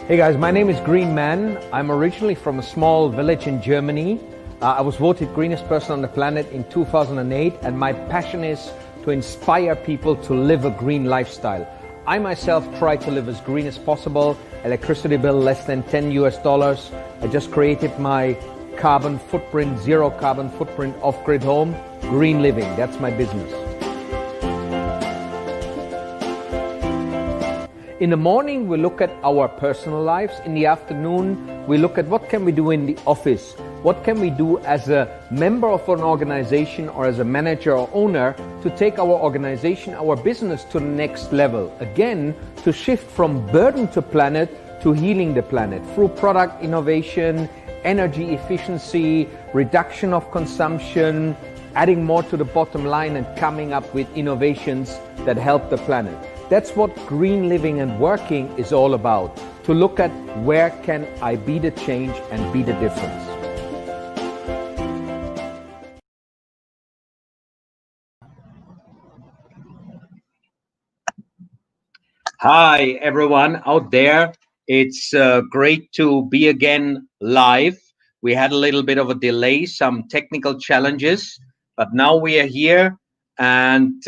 Hey guys, my name is GreenMan. I'm originally from a small village in Germany. I was voted greenest person on the planet in 2008, and my passion is to inspire people to live a green lifestyle. I myself try to live as green as possible. Electricity bill less than $10 US. I just created my carbon footprint, zero carbon footprint off-grid home. Green living, that's my business. In the morning, we look at our personal lives. In the afternoon, we look at what can we do in the office. What can we do as a member of an organization or as a manager or owner to take our organization, our business to the next level? Again, to shift from burden to planet to healing the planet through product innovation, energy efficiency, reduction of consumption, adding more to the bottom line and coming up with innovations that help the planet. That's what green living and working is all about. To look at where can I be the change and be the difference. Hi, everyone out there. It's great to be again live. We had a little bit of a delay, some technical challenges, but now we are here, and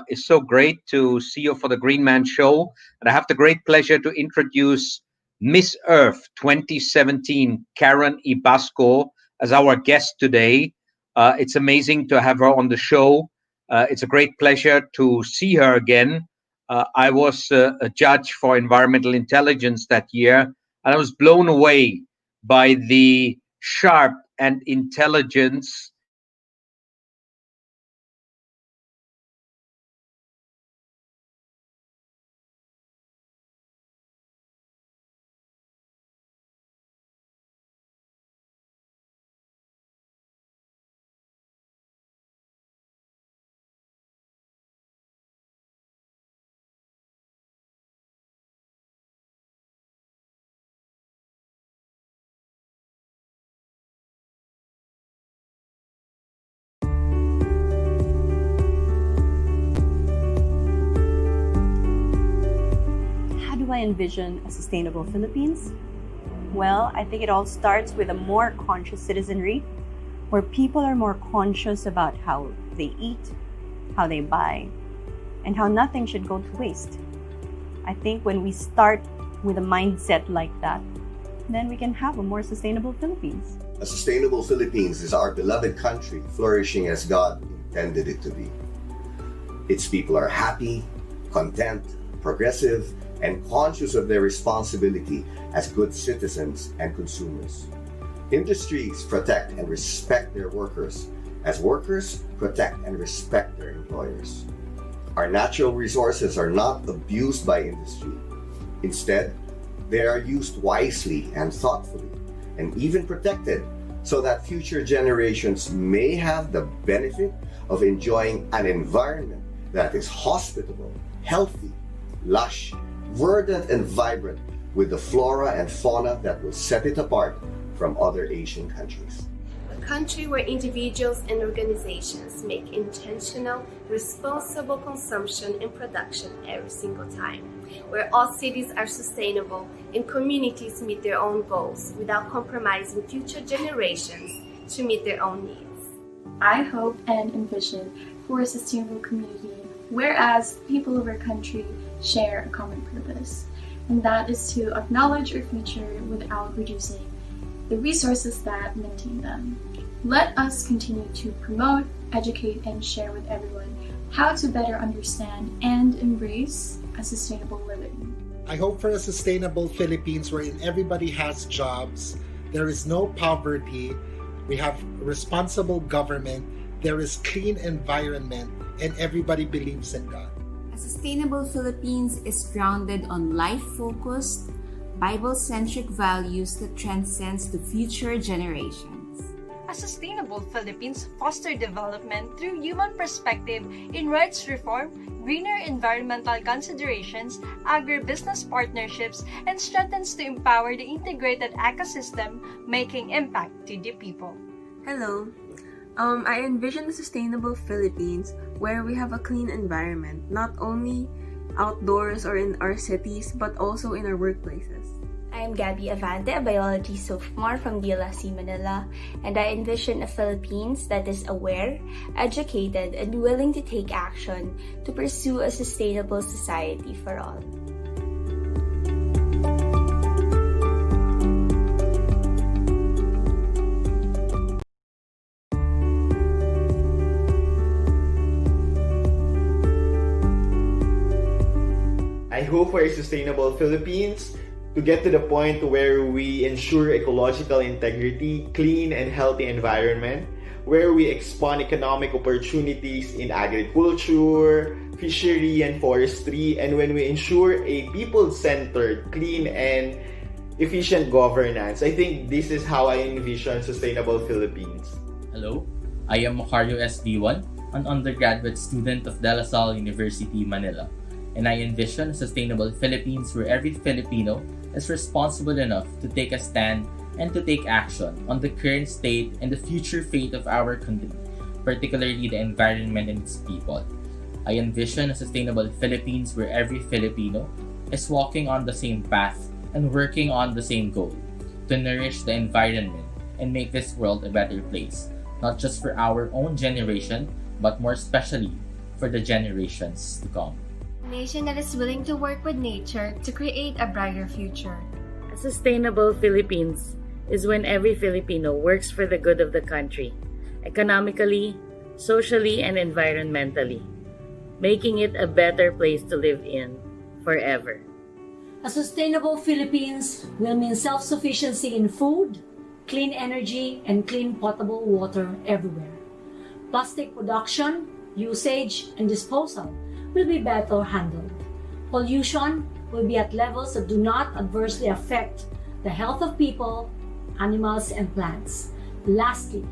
it's so great to see you for the Green Man Show. And I have the great pleasure to introduce Miss Earth 2017, Karen Ibasco, as our guest today. It's amazing to have her on the show. It's a great pleasure to see her again. I was a judge for environmental intelligence that year, and I was blown away by the sharp and intelligence Do I envision a sustainable Philippines? Well, I think it all starts with a more conscious citizenry, where people are more conscious about how they eat, how they buy, and how nothing should go to waste. I think when we start with a mindset like that, then we can have a more sustainable Philippines. A sustainable Philippines is our beloved country flourishing as God intended it to be. Its people are happy, content, progressive, and conscious of their responsibility as good citizens and consumers. Industries protect and respect their workers, as workers protect and respect their employers. Our natural resources are not abused by industry. Instead, they are used wisely and thoughtfully, and even protected so that future generations may have the benefit of enjoying an environment that is hospitable, healthy, lush, verdant and vibrant, with the flora and fauna that will set it apart from other Asian countries. A country where individuals and organizations make intentional, responsible consumption and production every single time. Where all cities are sustainable and communities meet their own goals without compromising future generations to meet their own needs. I hope and envision for a sustainable community whereas people of our country share a common purpose, and that is to acknowledge our future without reducing the resources that maintain them. Let us continue to promote, educate, and share with everyone how to better understand and embrace a sustainable living. I hope for a sustainable Philippines wherein everybody has jobs, there is no poverty, we have responsible government, there is clean environment, and everybody believes in God. A sustainable Philippines is grounded on life-focused, Bible-centric values that transcends the future generations. A sustainable Philippines fosters development through human perspective in rights reform, greener environmental considerations, agribusiness partnerships, and strengthens to empower the integrated ecosystem, making impact to the people. Hello. I envision a sustainable Philippines where we have a clean environment, not only outdoors or in our cities, but also in our workplaces. I am Gabby Avante, a biology sophomore from DLSC Manila, and I envision a Philippines that is aware, educated, and willing to take action to pursue a sustainable society for all. I hope for a sustainable Philippines to get to the point where we ensure ecological integrity, clean and healthy environment, where we expand economic opportunities in agriculture, fishery and forestry, and when we ensure a people-centered, clean and efficient governance. I think this is how I envision sustainable Philippines. Hello, I am Macario SD1, an undergraduate student of De La Salle University, Manila. And I envision a sustainable Philippines where every Filipino is responsible enough to take a stand and to take action on the current state and the future fate of our country, particularly the environment and its people. I envision a sustainable Philippines where every Filipino is walking on the same path and working on the same goal, to nourish the environment and make this world a better place, not just for our own generation, but more especially for the generations to come. A nation that is willing to work with nature to create a brighter future. A sustainable Philippines is when every Filipino works for the good of the country, economically, socially, and environmentally, making it a better place to live in forever. A sustainable Philippines will mean self-sufficiency in food, clean energy, and clean potable water everywhere. Plastic production, usage, and disposal will be better handled. Pollution will be at levels that do not adversely affect the health of people, animals, and plants. Lastly,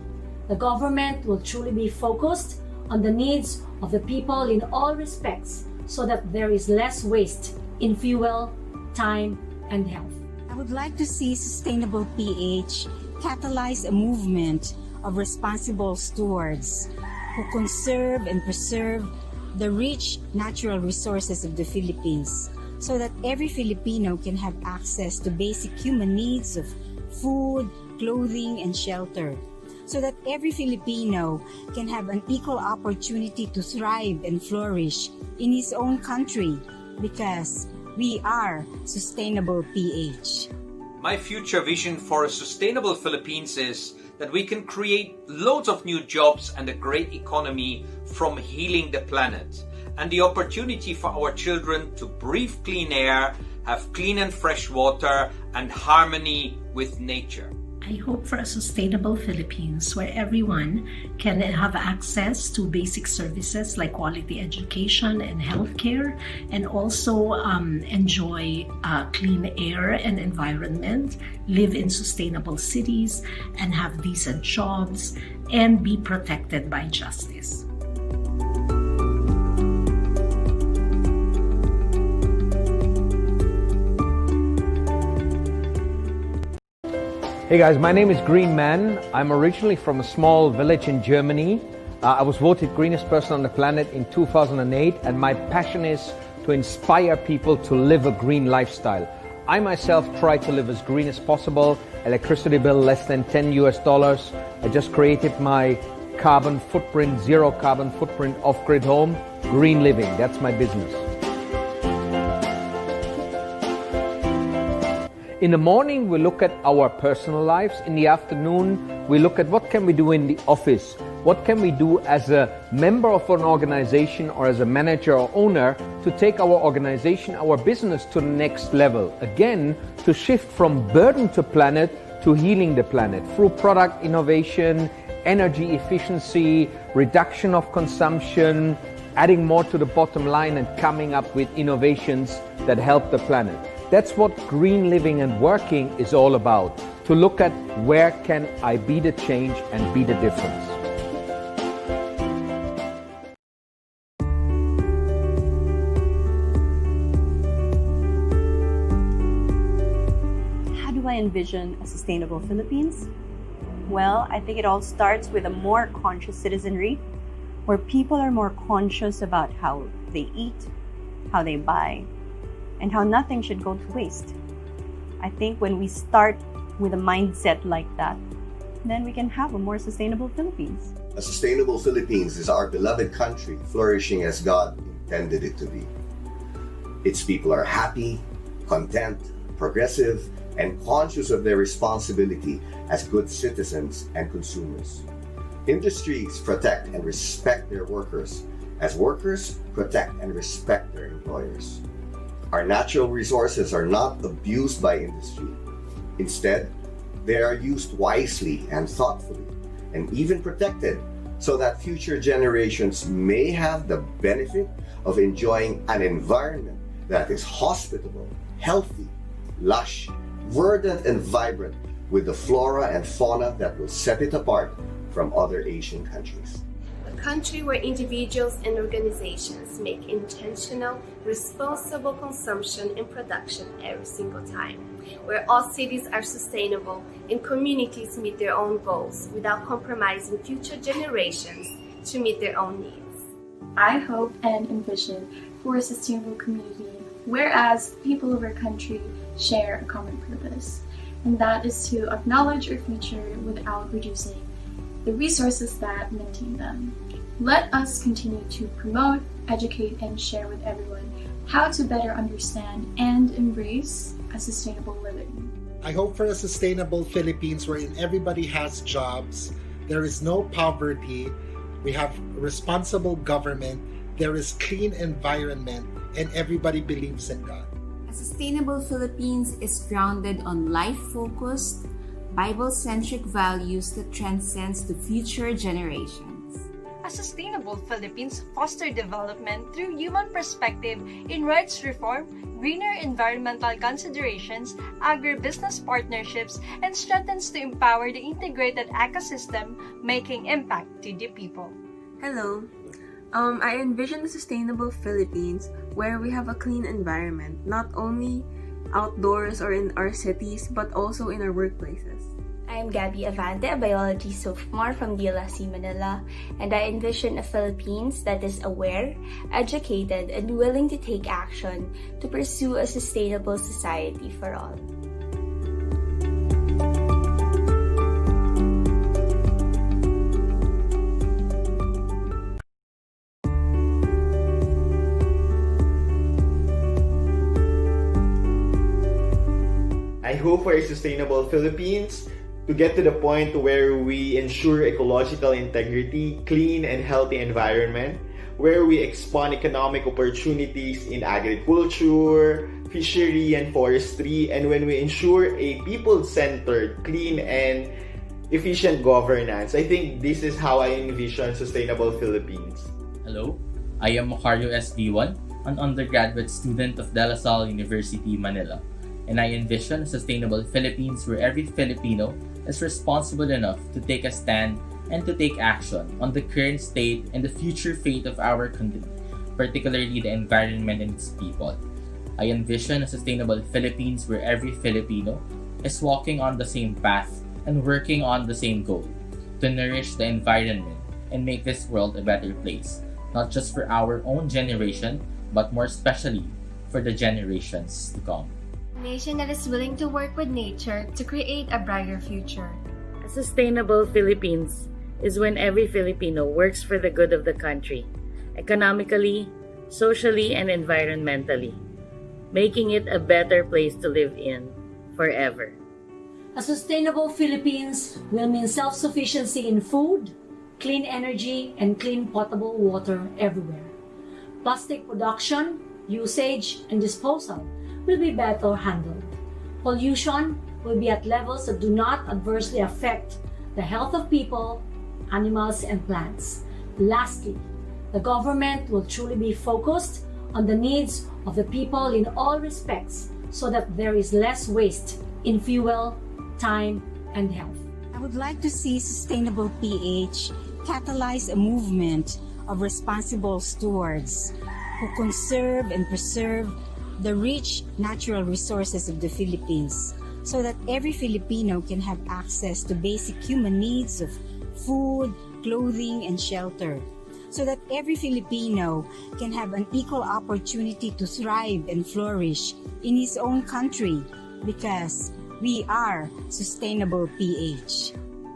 the government will truly be focused on the needs of the people in all respects so that there is less waste in fuel, time, and health. I would like to see Sustainable PH catalyze a movement of responsible stewards who conserve and preserve the rich natural resources of the Philippines so that every Filipino can have access to basic human needs of food, clothing, and shelter, so that every Filipino can have an equal opportunity to thrive and flourish in his own country because we are Sustainable PH. My future vision for a sustainable Philippines is that we can create loads of new jobs and a great economy from healing the planet, and the opportunity for our children to breathe clean air, have clean and fresh water, and harmony with nature. I hope for a sustainable Philippines where everyone can have access to basic services like quality education and healthcare, and also enjoy clean air and environment, live in sustainable cities, and have decent jobs, and be protected by justice. Hey guys, my name is GreenMan. I'm originally from a small village in Germany. I was voted greenest person on the planet in 2008, and my passion is to inspire people to live a green lifestyle. I myself try to live as green as possible. Electricity bill less than $10 US. I just created my carbon footprint, zero carbon footprint off-grid home. Green living, that's my business. In the morning, we look at our personal lives. In the afternoon, we look at what can we do in the office. What can we do as a member of an organization or as a manager or owner to take our organization, our business to the next level. Again, to shift from burden to planet to healing the planet through product innovation, energy efficiency, reduction of consumption, adding more to the bottom line and coming up with innovations that help the planet. That's what green living and working is all about, to look at where can I be the change and be the difference. How do I envision a sustainable Philippines? Well, I think it all starts with a more conscious citizenry, where people are more conscious about how they eat, how they buy, and how nothing should go to waste. I think when we start with a mindset like that, then we can have a more sustainable Philippines. A sustainable Philippines is our beloved country flourishing as God intended it to be. Its people are happy, content, progressive, and conscious of their responsibility as good citizens and consumers. Industries protect and respect their workers, as workers protect and respect their employers. Our natural resources are not abused by industry. Instead, they are used wisely and thoughtfully, and even protected so that future generations may have the benefit of enjoying an environment that is hospitable, healthy, lush, verdant, and vibrant, with the flora and fauna that will set it apart from other Asian countries. A country where individuals and organizations make intentional, responsible consumption and production every single time, where all cities are sustainable and communities meet their own goals without compromising future generations to meet their own needs. I hope and envision for a sustainable community whereas people of our country share a common purpose, and that is to acknowledge our future without reducing the resources that maintain them. Let us continue to promote, educate, and share with everyone how to better understand and embrace a sustainable living. I hope for a sustainable Philippines wherein everybody has jobs, there is no poverty, we have responsible government, there is clean environment, and everybody believes in God. A sustainable Philippines is grounded on life-focused, Bible-centric values that transcends to future generations. A sustainable Philippines foster development through human perspective in rights reform, greener environmental considerations, agribusiness partnerships, and strengthens to empower the integrated ecosystem, making impact to the people. Hello. I envision a sustainable Philippines where we have a clean environment, not only outdoors or in our cities, but also in our workplaces. I'm Gabby Avante, a biology sophomore from DLSC Manila, and I envision a Philippines that is aware, educated, and willing to take action to pursue a sustainable society for all. I hope for a sustainable Philippines to get to the point where we ensure ecological integrity, clean and healthy environment, where we expand economic opportunities in agriculture, fishery, and forestry, and when we ensure a people-centered, clean, and efficient governance. I think this is how I envision sustainable Philippines. Hello, I am Macario SB1, an undergraduate student of De La Salle University, Manila, and I envision a sustainable Philippines where every Filipino is responsible enough to take a stand and to take action on the current state and the future fate of our country, particularly the environment and its people. I envision a sustainable Philippines where every Filipino is walking on the same path and working on the same goal, to nourish the environment and make this world a better place, not just for our own generation, but more especially for the generations to come. A nation that is willing to work with nature to create a brighter future. A sustainable Philippines is when every Filipino works for the good of the country, economically, socially, and environmentally, making it a better place to live in forever. A sustainable Philippines will mean self-sufficiency in food, clean energy, and clean potable water everywhere. Plastic production, usage, and disposal will be better handled. Pollution will be at levels that do not adversely affect the health of people, animals, and plants. Lastly, the government will truly be focused on the needs of the people in all respects so that there is less waste in fuel, time, and health. I would like to see Sustainable PH catalyze a movement of responsible stewards who conserve and preserve the rich natural resources of the Philippines so that every Filipino can have access to basic human needs of food, clothing, and shelter, so that every Filipino can have an equal opportunity to thrive and flourish in his own country, because we are Sustainable PH.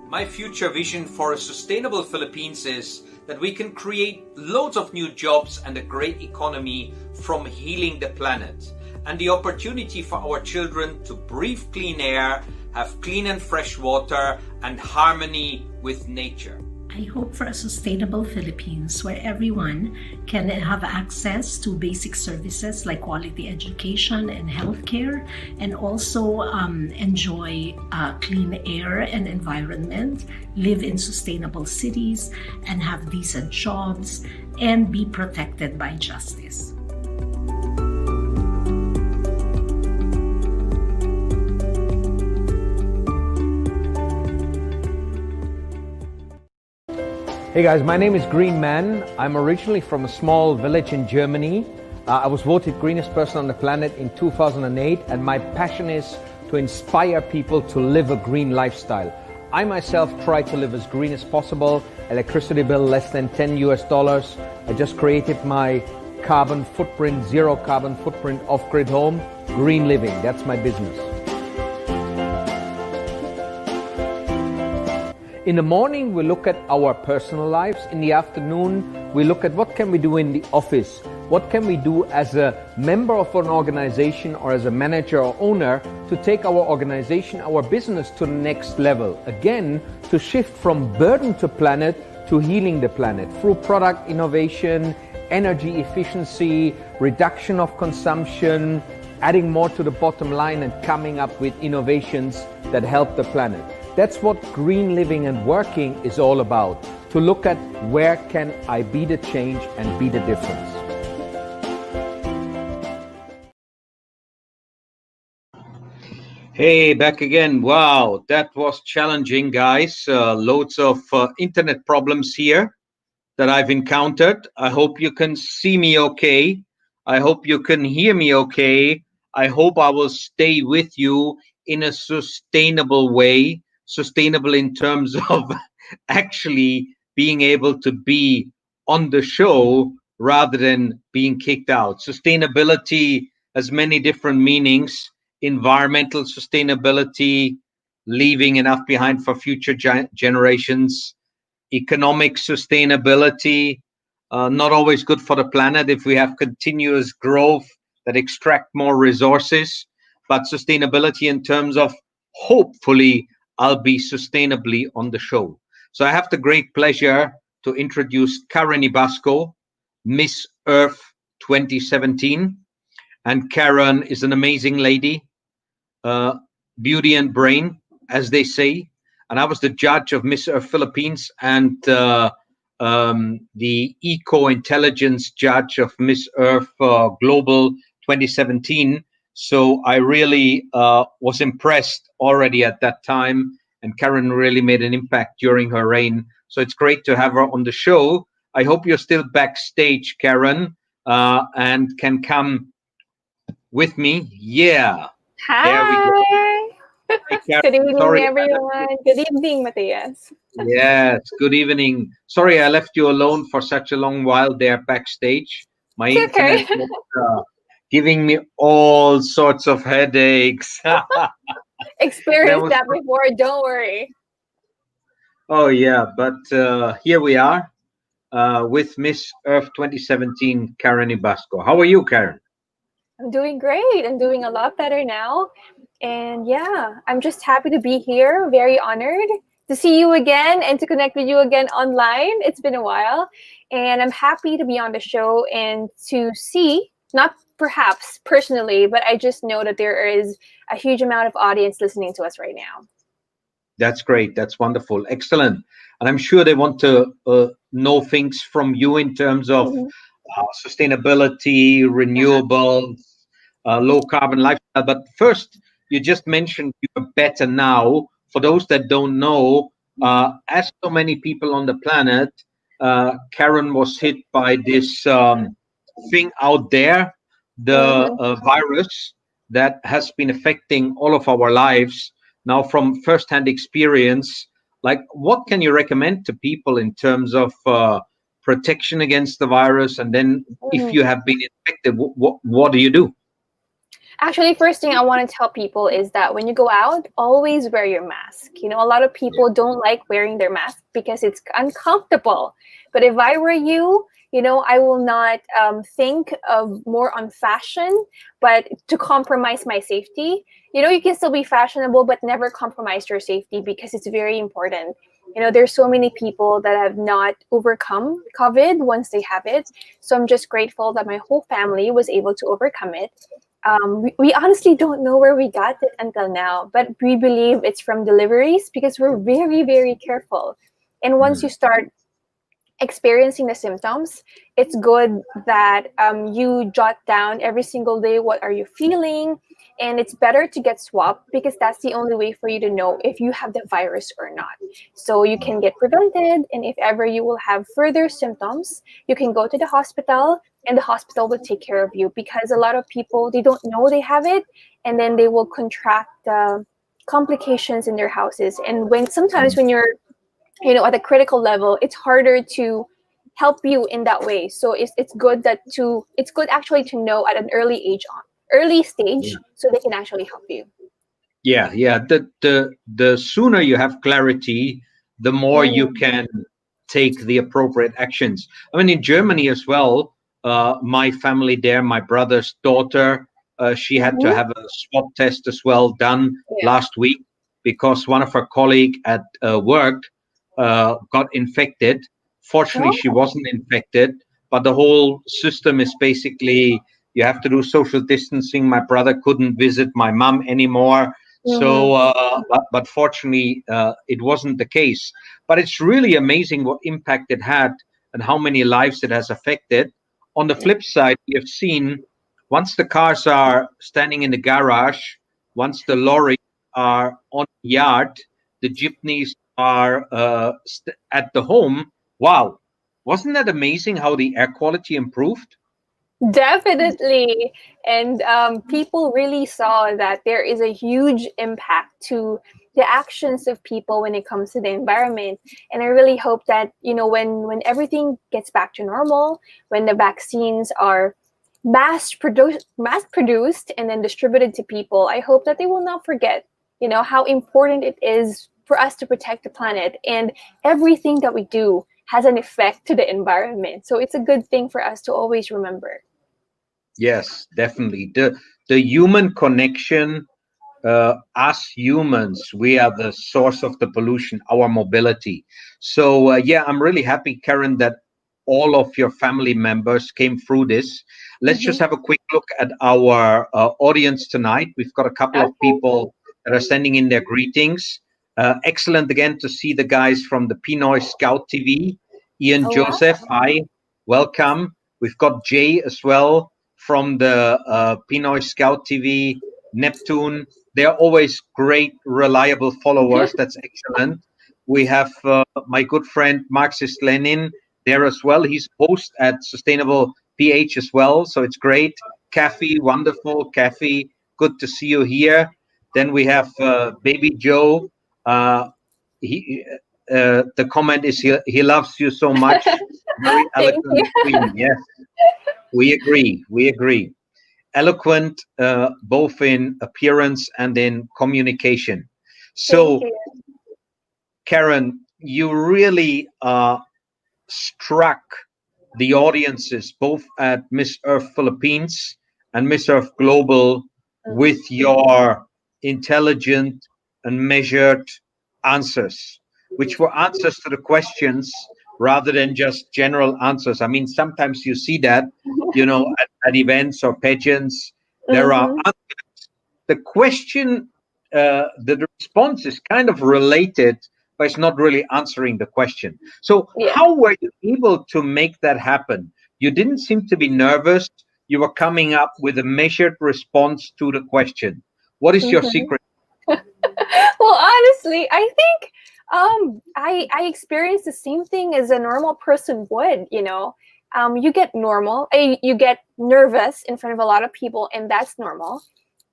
My future vision for a sustainable Philippines is that we can create loads of new jobs and a great economy from healing the planet, and the opportunity for our children to breathe clean air, have clean and fresh water, and harmony with nature. I hope for a sustainable Philippines where everyone can have access to basic services like quality education and healthcare, and also enjoy clean air and environment, live in sustainable cities, and have decent jobs, and be protected by justice. Hey guys, my name is GreenMan. I'm originally from a small village in Germany. I was voted greenest person on the planet in 2008, and my passion is to inspire people to live a green lifestyle. I myself try to live as green as possible. Electricity bill less than $10 US. I just created my carbon footprint, zero carbon footprint off-grid home. Green living, that's my business. In the morning, we look at our personal lives. In the afternoon, we look at what can we do in the office. What can we do as a member of an organization or as a manager or owner to take our organization, our business to the next level. Again, to shift from burden to planet to healing the planet through product innovation, energy efficiency, reduction of consumption, adding more to the bottom line, and coming up with innovations that help the planet. That's what green living and working is all about, to look at where can I be the change and be the difference. Hey, back again. Wow, that was challenging, guys. Loads of internet problems here that I've encountered. I hope you can see me okay. I hope you can hear me okay. I hope I will stay with you in a sustainable way. Sustainable in terms of actually being able to be on the show rather than being kicked out. Sustainability has many different meanings. Environmental sustainability, leaving enough behind for future generations. Economic sustainability, not always good for the planet if we have continuous growth that extract more resources, but sustainability in terms of hopefully I'll be sustainably on the show. So I have the great pleasure to introduce Karen Ibasco, Miss Earth 2017. And Karen is an amazing lady, beauty and brain, as they say. And I was the judge of Miss Earth Philippines and the eco-intelligence judge of Miss Earth Global 2017. So I really was impressed already at that time, and Karen really made an impact during her reign. So it's great to have her on the show. I hope you're still backstage, Karen, and can come with me. Yeah. Hi. There we go. Hi, Karen. Good evening, Sorry, everyone. Good evening, Matthias. Yes, good evening. Sorry, I left you alone for such a long while there backstage. My It's okay. internet was giving me all sorts of headaches. Experienced that before, don't worry. Oh, yeah, but here we are with Miss Earth 2017, Karen Ibasco. How are you, Karen? I'm doing great. I'm doing a lot better now. And yeah, I'm just happy to be here. Very honored to see you again and to connect with you again online. It's been a while. And I'm happy to be on the show and to see, not perhaps personally, but I just know that there is a huge amount of audience listening to us right now. That's great. That's wonderful. Excellent. And I'm sure they want to know things from you in terms of sustainability, renewables, low carbon lifestyle. But first, you just mentioned you're better now. For those that don't know, as so many people on the planet, Karen was hit by this thing out there, the virus that has been affecting all of our lives. Now, from firsthand experience, like what can you recommend to people in terms of protection against the virus? And then if you have been infected, what do you do? Actually, first thing I want to tell people is that when you go out, always wear your mask. You know, a lot of people don't like wearing their mask because it's uncomfortable. But if I were you, you know, I will not think of more on fashion, but to compromise my safety. You know, you can still be fashionable, but never compromise your safety because it's very important. You know, there's so many people that have not overcome COVID once they have it. So I'm just grateful that my whole family was able to overcome it. We honestly don't know where we got it until now, but we believe it's from deliveries because we're very, very careful. And once you start experiencing the symptoms, it's good that you jot down every single day what are you feeling, and it's better to get swabbed because that's the only way for you to know if you have the virus or not. So you can get prevented, and if ever you will have further symptoms, you can go to the hospital, and the hospital will take care of you because a lot of people, they don't know they have it, and then they will contract complications in their houses. And when sometimes when you're, you know, at a critical level, it's harder to help you in that way. So it's good it's good actually to know at an early stage so they can actually help you. Yeah. The sooner you have clarity, the more you can take the appropriate actions. I mean, in Germany as well, my family there, my brother's daughter, she had to have a swab test as well done last week because one of her colleagues at work got infected. Fortunately, she wasn't infected, but the whole system is basically you have to do social distancing. My brother couldn't visit my mom anymore. So, but fortunately, it wasn't the case. But it's really amazing what impact it had and how many lives it has affected. On the flip side, we have seen once the cars are standing in the garage, once the lorries are on the yard, the jeepneys are at the home. Wow, wasn't that amazing how the air quality improved? Definitely. And people really saw that there is a huge impact to the actions of people when it comes to the environment. And I really hope that, you know, when everything gets back to normal, when the vaccines are mass produced and then distributed to people, I hope that they will not forget, you know, how important it is for us to protect the planet. And everything that we do has an effect to the environment. So it's a good thing for us to always remember. Yes, definitely. The human connection, us humans, we are the source of the pollution, our mobility. So yeah, I'm really happy, Karen, that all of your family members came through this. Let's just have a quick look at our audience tonight. We've got a couple of people that are sending in their greetings. Excellent again to see the guys from the Pinoy Scout TV. Ian Joseph, hi, welcome. We've got Jay as well from the Pinoy Scout TV, Neptune. They're always great, reliable followers. That's excellent. We have my good friend Marxist Lenin there as well. He's host at Sustainable PH as well, so it's great. Kathy, wonderful. Kathy, good to see you here. Then we have Baby Joe. He, the comment is he loves you so much. Very Thank eloquent you. queen. Yes, we agree. We agree. Eloquent, both in appearance and in communication. Thank So, you. Karen, you really struck the audiences both at Miss Earth Philippines and Miss Earth Global with your intelligent and measured answers, which were answers to the questions rather than just general answers. I mean, sometimes you see that, you know, at events or pageants, there are the question, the response is kind of related, but it's not really answering the question. So, how were you able to make that happen? You didn't seem to be nervous. You were coming up with a measured response to the question. What is your secret? Well, honestly, I think I experienced the same thing as a normal person would. You know, you get you get nervous in front of a lot of people, and that's normal.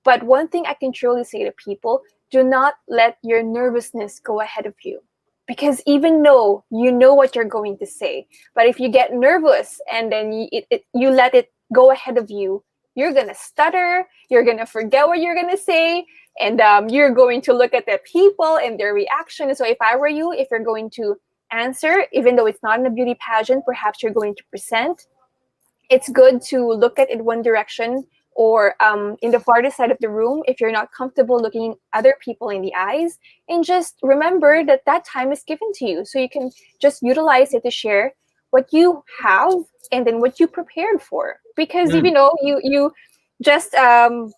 But one thing I can truly say to people: do not let your nervousness go ahead of you, because even though you know what you're going to say, but if you get nervous and then you let it go ahead of you, you're going to stutter, you're going to forget what you're going to say, and you're going to look at the people and their reaction. So if I were you, if you're going to answer, even though it's not in a beauty pageant, perhaps you're going to present, it's good to look at it one direction or in the farthest side of the room if you're not comfortable looking other people in the eyes, and just remember that that time is given to you, so you can just utilize it to share what you have and then what you prepared for. Because if you just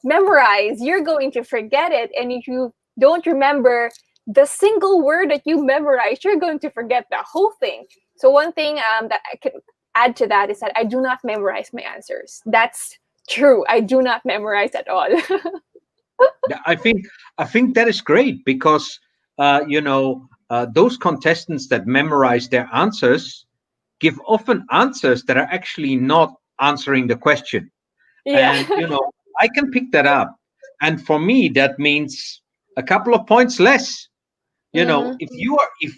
memorize, you're going to forget it, and if you don't remember the single word that you memorized, you're going to forget the whole thing. So one thing that I can add to that is that I do not memorize my answers. That's true. I do not memorize at all. Yeah, I think that is great because those contestants that memorize their answers give often answers that are actually not answering the question. Yeah. And I can pick that up, and for me that means a couple of points less. If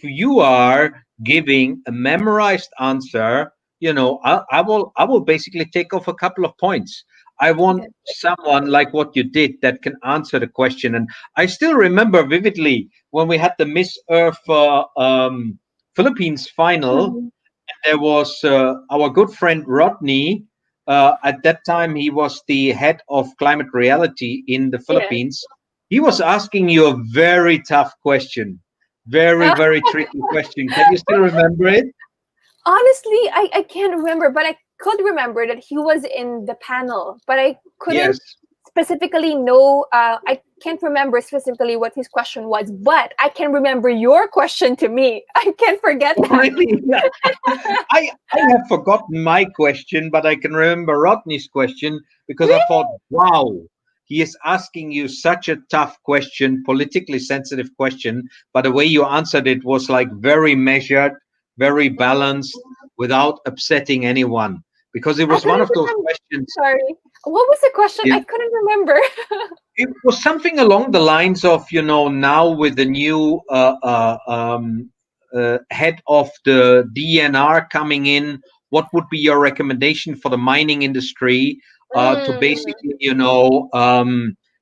you are giving a memorized answer, I will basically take off a couple of points. I want someone like what you did that can answer the question. And I still remember vividly when we had the Miss Earth Philippines final. There was our good friend Rodney. At that time, he was the head of climate reality in the Philippines. He was asking you a very tough question, very, very tricky question. Can you still remember it? Honestly, I can't remember, but I could remember that he was in the panel, but I couldn't specifically know. I can't remember specifically what his question was, but I can remember your question to me. I can't forget that. Really? Yeah. I have forgotten my question, but I can remember Rodney's question because I thought, wow, he is asking you such a tough question, politically sensitive question, but the way you answered it was like very measured, very balanced, without upsetting anyone. Because it was one of those questions. Sorry. What was the question? I couldn't remember. It was something along the lines of, now with the new head of the DNR coming in, what would be your recommendation for the mining industry to basically,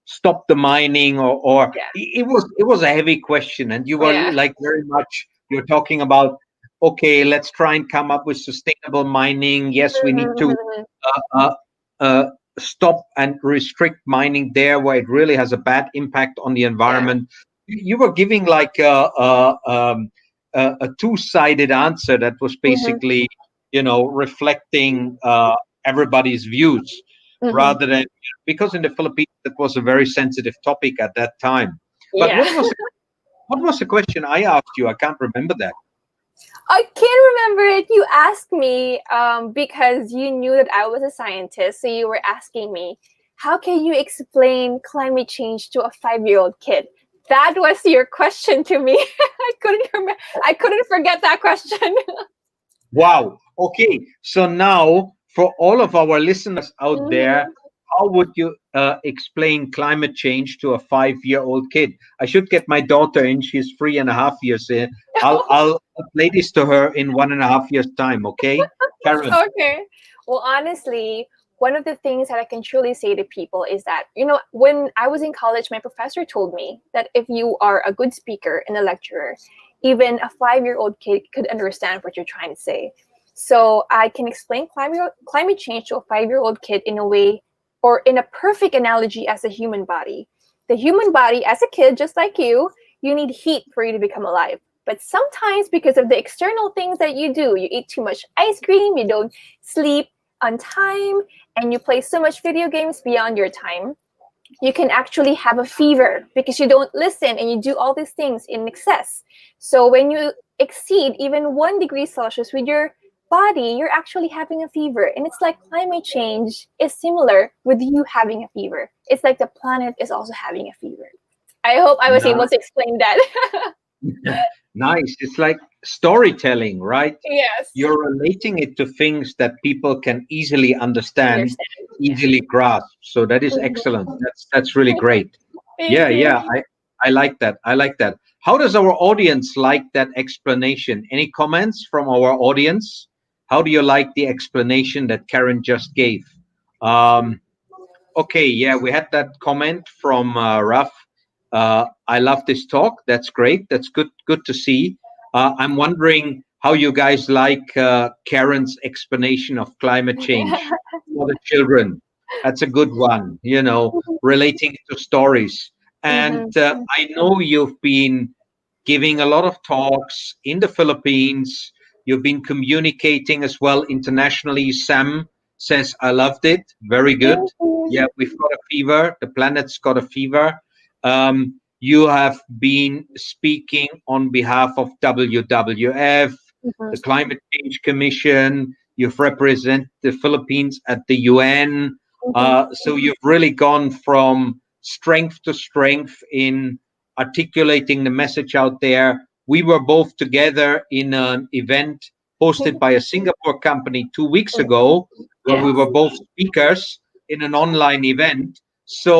stop the mining, or it was a heavy question, and you were like very much you're talking about. Okay, let's try and come up with sustainable mining. Yes, we need to stop and restrict mining there where it really has a bad impact on the environment. You were giving like a two-sided answer that was basically, reflecting everybody's views rather than, because in the Philippines it was a very sensitive topic at that time. But what was the question I asked you? I can't remember that. I can't remember it. You asked me because you knew that I was a scientist. So you were asking me, how can you explain climate change to a 5-year-old kid? That was your question to me. I couldn't remember. I couldn't forget that question. Wow. Okay. So now for all of our listeners out there, how would you explain climate change to a 5-year-old kid? I should get my daughter in. She's 3.5 years in. I'll play this to her in 1.5 years' time. Okay, Karen. Okay. Well, honestly, one of the things that I can truly say to people is that, when I was in college, my professor told me that if you are a good speaker and a lecturer, even a 5-year-old kid could understand what you're trying to say. So I can explain climate change to a 5-year-old kid in a way, or in a perfect analogy, as a human body. The human body, as a kid, just like you need heat for you to become alive. But sometimes, because of the external things that you do, you eat too much ice cream, you don't sleep on time, and you play so much video games beyond your time, you can actually have a fever because you don't listen and you do all these things in excess. So when you exceed even 1 degree Celsius with your body, you're actually having a fever. And it's like climate change is similar with you having a fever. It's like the planet is also having a fever. I hope I was able to explain that. Nice. It's like storytelling, right? Yes. You're relating it to things that people can easily understand, easily grasp. So that is excellent. That's really great. Thank you. I like that. I like that. How does our audience like that explanation? Any comments from our audience? How do you like the explanation that Karen just gave? Okay, yeah, we had that comment from Raf. I love this talk. That's great. That's good to see. I'm wondering how you guys like Karen's explanation of climate change for the children. That's a good one, relating it to stories. And Mhm. I know you've been giving a lot of talks in the Philippines. You've been communicating as well internationally. Sam says, I loved it. Very good. Thank you. Yeah, we've got a fever. The planet's got a fever. You have been speaking on behalf of WWF, Mhm. the Climate Change Commission. You've represented the Philippines at the UN. Mhm. So you've really gone from strength to strength in articulating the message out there. We were both together in an event hosted by a Singapore company 2 weeks ago, where we Yes. were both speakers in an online event. So,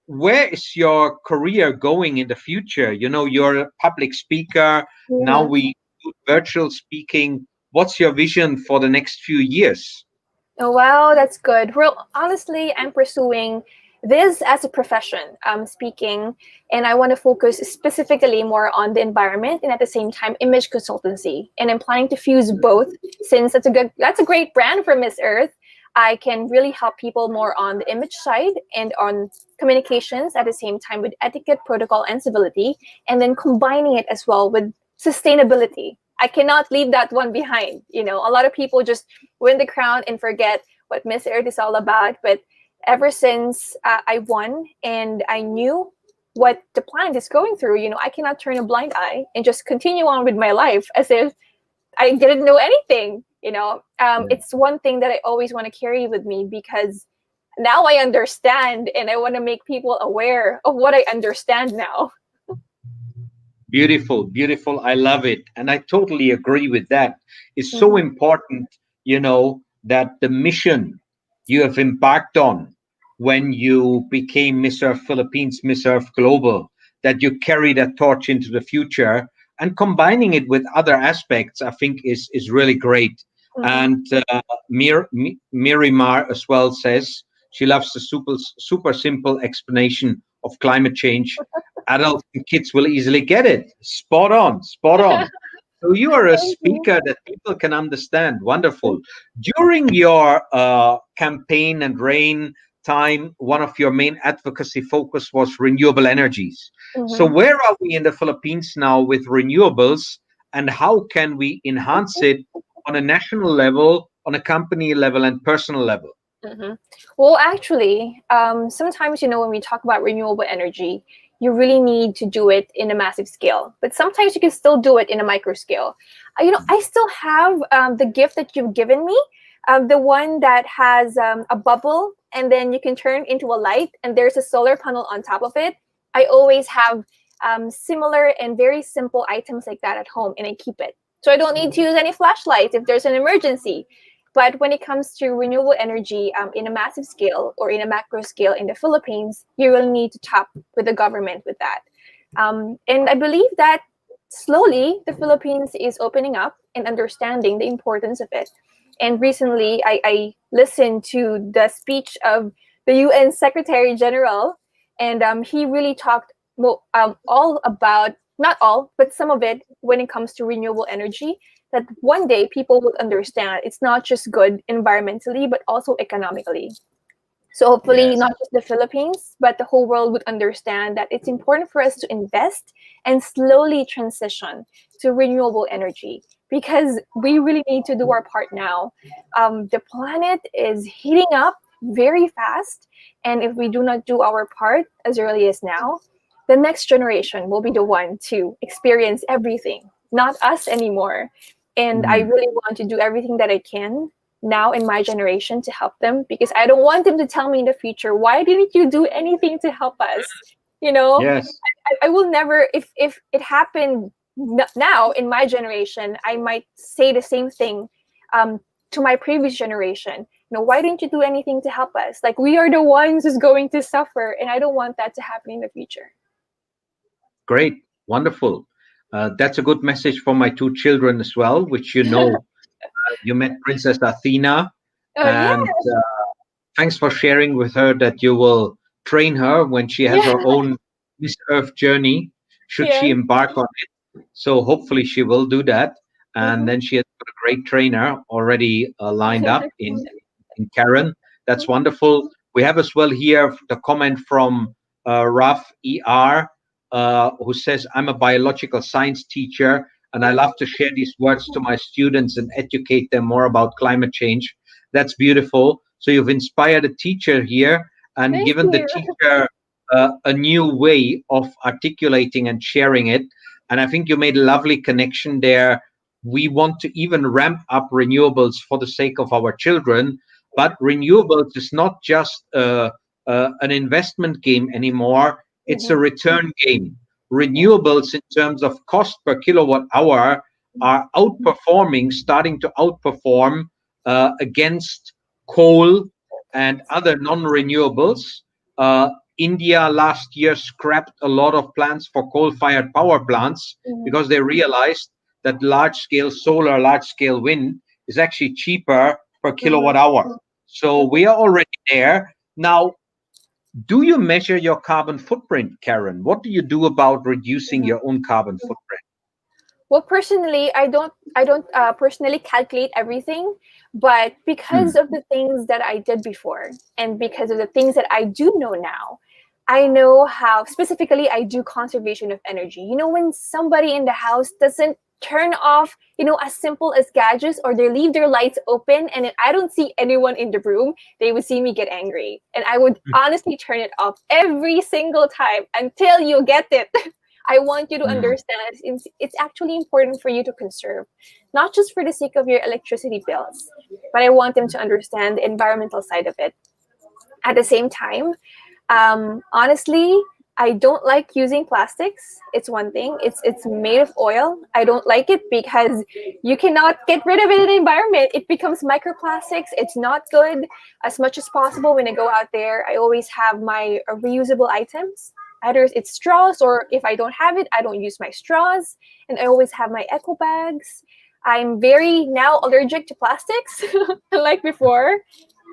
where is your career going in the future? You're a public speaker. Now Mhm. we do virtual speaking. What's your vision for the next few years? Oh, wow, that's good. Well, honestly, I'm pursuing this as a profession, speaking, and I want to focus specifically more on the environment and at the same time image consultancy. And I'm planning to fuse both, since that's a great brand for Miss Earth. I can really help people more on the image side and on communications at the same time with etiquette, protocol, and civility, and then combining it as well with sustainability. I cannot leave that one behind. A lot of people just win the crown and forget what Miss Earth is all about. But ever since I won and I knew what the planet is going through, I cannot turn a blind eye and just continue on with my life as if I didn't know anything. It's one thing that I always want to carry with me, because now I understand and I want to make people aware of what I understand now. Beautiful, beautiful. I love it. And I totally agree with that. It's so Mhm. important, that the mission you have embarked on when you became Miss Earth Philippines, Miss Earth Global, that you carry that torch into the future, and combining it with other aspects, I think is really great. Mhm. And Mirimar as well says she loves the super simple explanation of climate change. Adults and kids will easily get it. Spot on, spot on. So you are a Thank you. speaker that people can understand. Wonderful. During your campaign and reign time, one of your main advocacy focus was renewable energies. So Mhm. where are we in the Philippines now with renewables, and how can we enhance it on a national level, on a company level, and personal level? hmm Well, actually, sometimes, when we talk about renewable energy, you really need to do it in a massive scale. But sometimes you can still do it in a micro scale. I still have the gift that you've given me, the one that has a bubble and then you can turn into a light and there's a solar panel on top of it. I always have similar and very simple items like that at home, and I keep it. So I don't need to use any flashlights if there's an emergency. But when it comes to renewable energy in a massive scale or in a macro scale in the Philippines, you will need to tap with the government with that. And I believe that slowly the Philippines is opening up and understanding the importance of it. And recently, I listened to the speech of the UN Secretary General, and he really talked all about, not all, but some of it when it comes to renewable energy, that one day people will understand it's not just good environmentally, but also economically. So hopefully Yes. not just the Philippines, but the whole world would understand that it's important for us to invest and slowly transition to renewable energy, because we really need to do our part now. The planet is heating up very fast. And if we do not do our part as early as now, the next generation will be the one to experience everything, not us anymore. And I Mm. really want to do everything that I can now in my generation to help them, because I don't want them to tell me in the future, why didn't you do anything to help us? You know, Yes. I will never, if it happened now in my generation, I might say the same thing to my previous generation. Why didn't you do anything to help us? Like, we are the ones who's going to suffer, and I don't want that to happen in the future. Great. Wonderful. That's a good message for my two children as well, which you met Princess Athena Oh, yeah. and thanks for sharing with her that you will train her when she has her Yeah. own Miss Earth journey, should she Yeah. embark on it. So hopefully she will do that. And Mhm. then she has got a great trainer already lined up in Karen. That's wonderful. We have as well here the comment from Raf ER, who says, I'm a biological science teacher and I love to share these words to my students and educate them more about climate change. That's beautiful. So you've inspired a teacher here and Thank given the you. teacher a new way of articulating and sharing it. And I think you made a lovely connection there. We want to even ramp up renewables for the sake of our children, but renewables is not just an investment game anymore. It's a Mhm. return game. Renewables in terms of cost per kilowatt hour are outperforming, starting to outperform against coal and other non-renewables. Uh, India last year scrapped a lot of plants for coal-fired power plants Mhm. because they realized that large-scale solar, large-scale wind is actually cheaper per kilowatt Mhm. hour. So we are already there. Now, do you measure your carbon footprint, Karen? What do you do about reducing your own carbon footprint? Well, personally, I don't personally calculate everything, but because Hmm. of the things that I did before and because of the things that I do know now, I know how specifically I do conservation of energy. You know, when somebody in the house doesn't turn off, as simple as gadgets, or they leave their lights open and then I don't see anyone in the room, they would see me get angry. And I would honestly turn it off every single time until you get it. I want you to Hmm. understand it's actually important for you to conserve, not just for the sake of your electricity bills, but I want them to understand the environmental side of it. At the same time, honestly, I don't like using plastics. It's one thing. It's made of oil. I don't like it because you cannot get rid of it in the environment. It becomes microplastics. It's not good. As much as possible, when I go out there, I always have my reusable items. Either it's straws, or if I don't have it, I don't use my straws. And I always have my eco bags. I'm very now allergic to plastics, like before.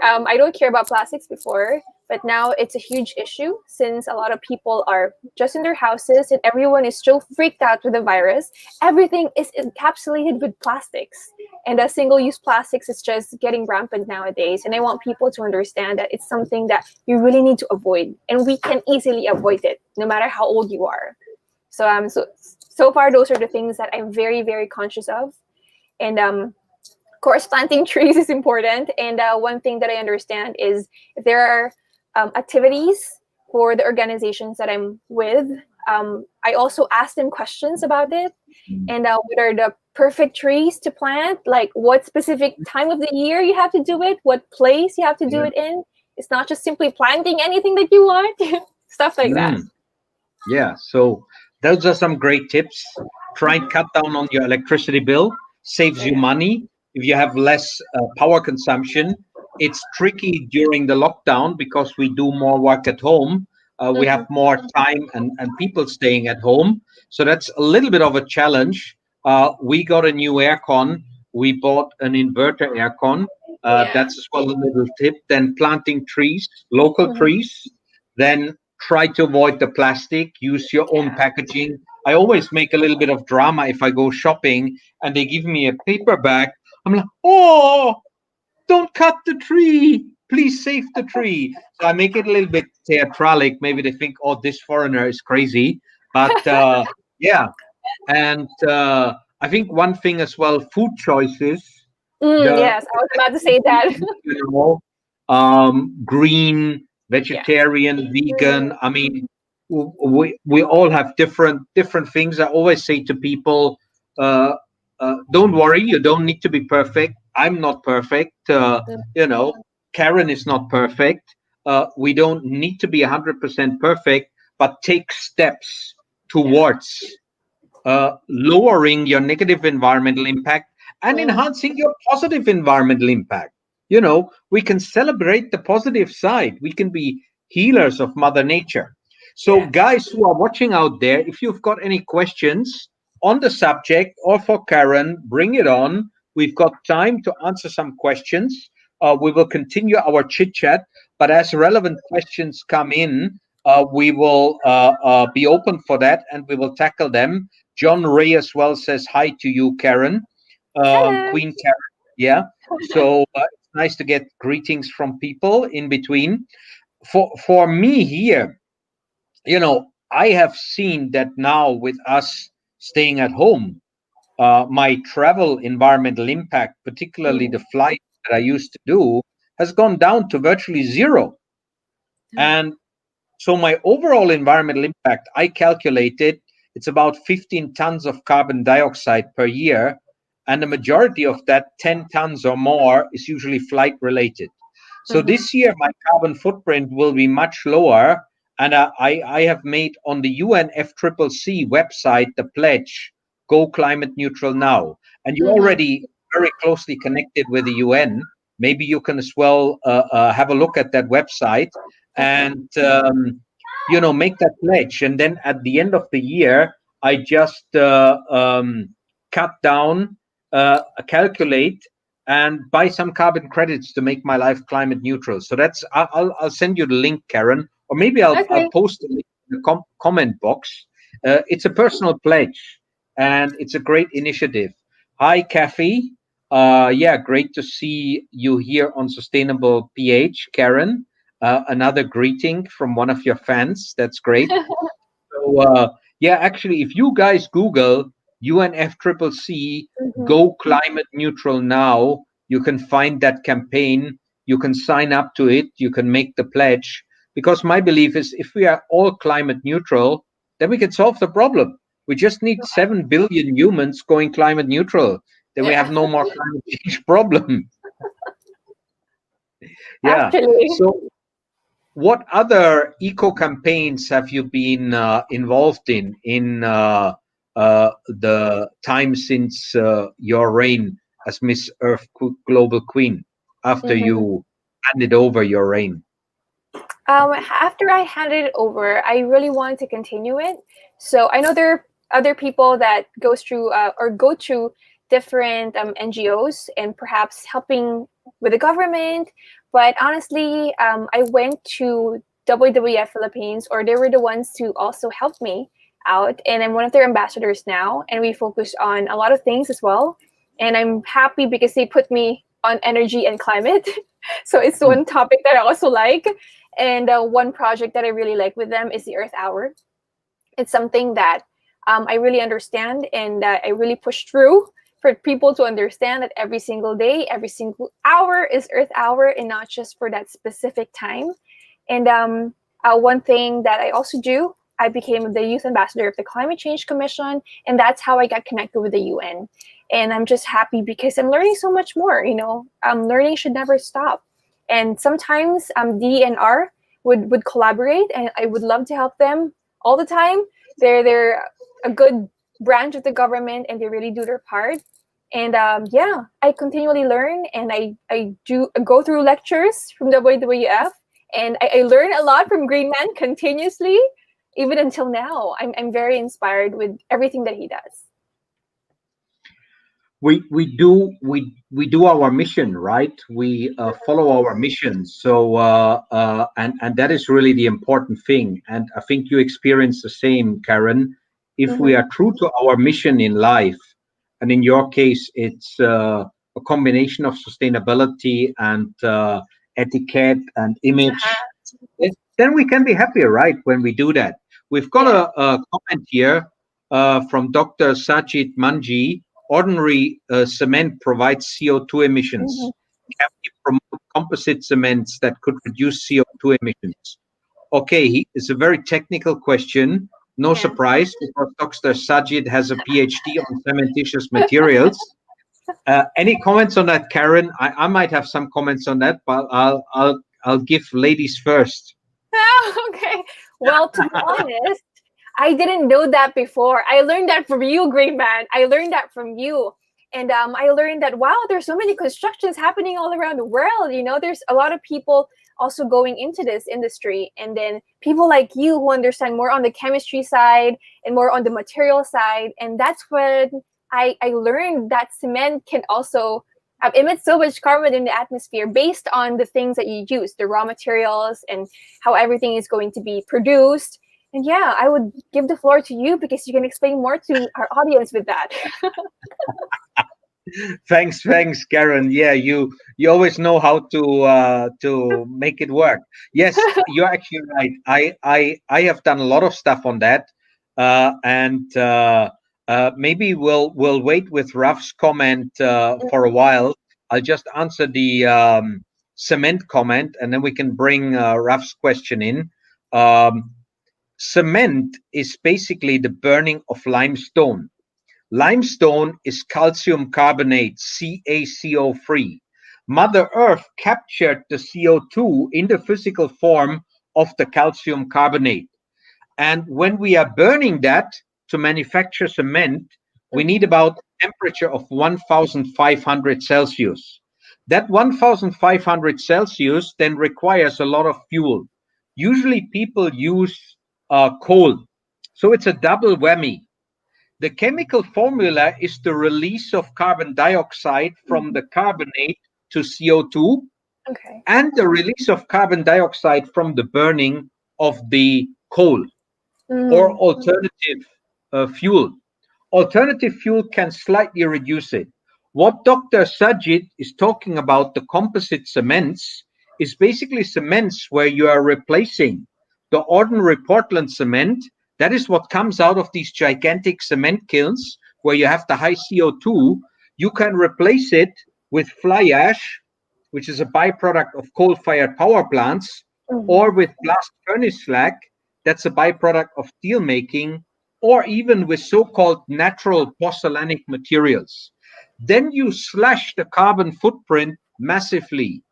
I don't care about plastics before, but now it's a huge issue since a lot of people are just in their houses and everyone is so freaked out with the virus. Everything is encapsulated with plastics, and the single-use plastics is just getting rampant nowadays. And I want people to understand that it's something that you really need to avoid, and we can easily avoid it, no matter how old you are. So far, those are the things that I'm very, very conscious of, and of course, planting trees is important. And one thing that I understand is if there are activities for the organizations that I'm with, I also ask them questions about it. And what are the perfect trees to plant? Like what specific time of the year you have to do it, what place you have to do Yeah. it in. It's not just simply planting anything that you want, stuff like that. Mm. Yeah, so those are some great tips. Try and cut down on your electricity bill, saves you money. If you have less power consumption, it's tricky during the lockdown because we do more work at home. We have Mhm. more time and people staying at home. So that's a little bit of a challenge. We got a new aircon. We bought an inverter aircon. Yeah. That's as well a little tip. Then planting trees, local Mhm. trees. Then try to avoid the plastic, use your own packaging. I always make a little bit of drama if I go shopping and they give me a paper bag. I'm like, oh, don't cut the tree. Please save the tree. So I make it a little bit theatralic. Maybe they think, oh, this foreigner is crazy. But yeah. And I think one thing as well, food choices. The Yes, I was about to say that. you know, green, Yeah. vegetarian, vegan. I mean, we all have different things. I always say to people, uh, don't worry, you don't need to be perfect. I'm not perfect. Karen is not perfect. We don't need to be 100% perfect, but take steps towards lowering your negative environmental impact and Mm. enhancing your positive environmental impact. We can celebrate the positive side. We can be healers of Mother Nature. So, guys who are watching out there, if you've got any questions on the subject or for Karen, bring it on. We've got time to answer some questions. we will continue our chit chat. But as relevant questions come in, we will be open for that and we will tackle them. John Ray as well says hi to you, Karen, Hello. Queen Karen. Yeah. So it's nice to get greetings from people in between. For me here, I have seen that now with us staying at home, my travel environmental impact, particularly the flight that I used to do, has gone down to virtually zero. And so my overall environmental impact, I calculated it's about 15 tons of carbon dioxide per year. And the majority of that, 10 tons or more, is usually flight related. So this year, my carbon footprint will be much lower. And I have made on the UNFCCC website the pledge, Go Climate Neutral Now. And you're already very closely connected with the UN. Maybe you can as well have a look at that website and make that pledge. And then at the end of the year, I just cut down, calculate, and buy some carbon credits to make my life climate neutral. So that's I'll send you the link, Karen, or maybe I'll post a link in the comment box. It's a personal pledge, and it's a great initiative. Hi, Kathy. Yeah, great to see you here on Sustainable PH, Karen. Another greeting from one of your fans. That's great. So, yeah, actually, if you guys Google UNFCCC Go Climate Neutral Now, you can find that campaign. You can sign up to it. You can make the pledge. Because my belief is if we are all climate neutral, then we can solve the problem. We just need 7 billion humans going climate neutral. Then we have no more climate change problem. Yeah. Actually. So, what other eco campaigns have you been involved in the time since your reign as Miss Earth Global Queen after you handed over your reign? After I handed it over, I really wanted to continue it. So I know there are other people that go through different NGOs and perhaps helping with the government. But honestly, I went to WWF Philippines, or they were the ones to also help me out. And I'm one of their ambassadors now. And we focus on a lot of things as well. And I'm happy because they put me on energy and climate. So it's one topic that I also like. And one project that I really like with them is the Earth Hour. It's something that I really understand, and I really push through for people to understand that every single day, every single hour is Earth Hour, and not just for that specific time. And one thing that I also do, I became the youth ambassador of the Climate Change Commission, and that's how I got connected with the UN. And I'm just happy because I'm learning so much more. Learning should never stop. And sometimes DNR would collaborate, and I would love to help them all the time. They're a good branch of the government, and they really do their part. And I continually learn, and I go through lectures from WWF, and I learn a lot from GreenMan continuously, even until now. I'm very inspired with everything that he does. We do our mission, right? We follow our mission. So and that is really the important thing. And I think you experience the same, Karen. If we are true to our mission in life, and in your case, it's a combination of sustainability and etiquette and image, then we can be happier, right? When we do that. We've got a comment here from Dr. Sajid Manji. Ordinary cement provides CO2 emissions. Can we promote composite cements that could reduce CO2 emissions? Okay, it's a very technical question. No surprise, because Dr. Sajid has a PhD on cementitious materials. Any comments on that, Karen? I might have some comments on that, but I'll give ladies first. Okay. Well, to be honest, I didn't know that before. I learned that from you, GreenMan. I learned that from you. And I learned that, wow, there's so many constructions happening all around the world. There's a lot of people also going into this industry. And then people like you who understand more on the chemistry side and more on the material side. And that's when I learned that cement can also emits so much carbon in the atmosphere based on the things that you use, the raw materials, and how everything is going to be produced. And yeah, I would give the floor to you because you can explain more to our audience with that. Thanks, Karen. Yeah, you always know how to make it work. Yes, you're actually right. I have done a lot of stuff on that, and maybe we'll wait with Raf's comment for a while. I'll just answer the cement comment, and then we can bring Raf's question in. Um, Cement is basically the burning of limestone. Limestone is calcium carbonate, CaCO free. Mother Earth captured the CO2 in the physical form of the calcium carbonate. And when we are burning that to manufacture cement, we need about a temperature of 1500 Celsius. That 1500 Celsius then requires a lot of fuel. Usually people use coal. So it's a double whammy. The chemical formula is the release of carbon dioxide from the carbonate to CO2 Okay. and the release of carbon dioxide from the burning of the coal or alternative fuel. Alternative fuel can slightly reduce it. What Dr. Sajid is talking about, the composite cements, is basically cements where you are replacing the ordinary Portland cement. That is what comes out of these gigantic cement kilns where you have the high CO2. You can replace it with fly ash, which is a byproduct of coal fired power plants, or with blast furnace slag, that's a byproduct of steel making, or even with so-called natural porcelainic materials. Then you slash the carbon footprint massively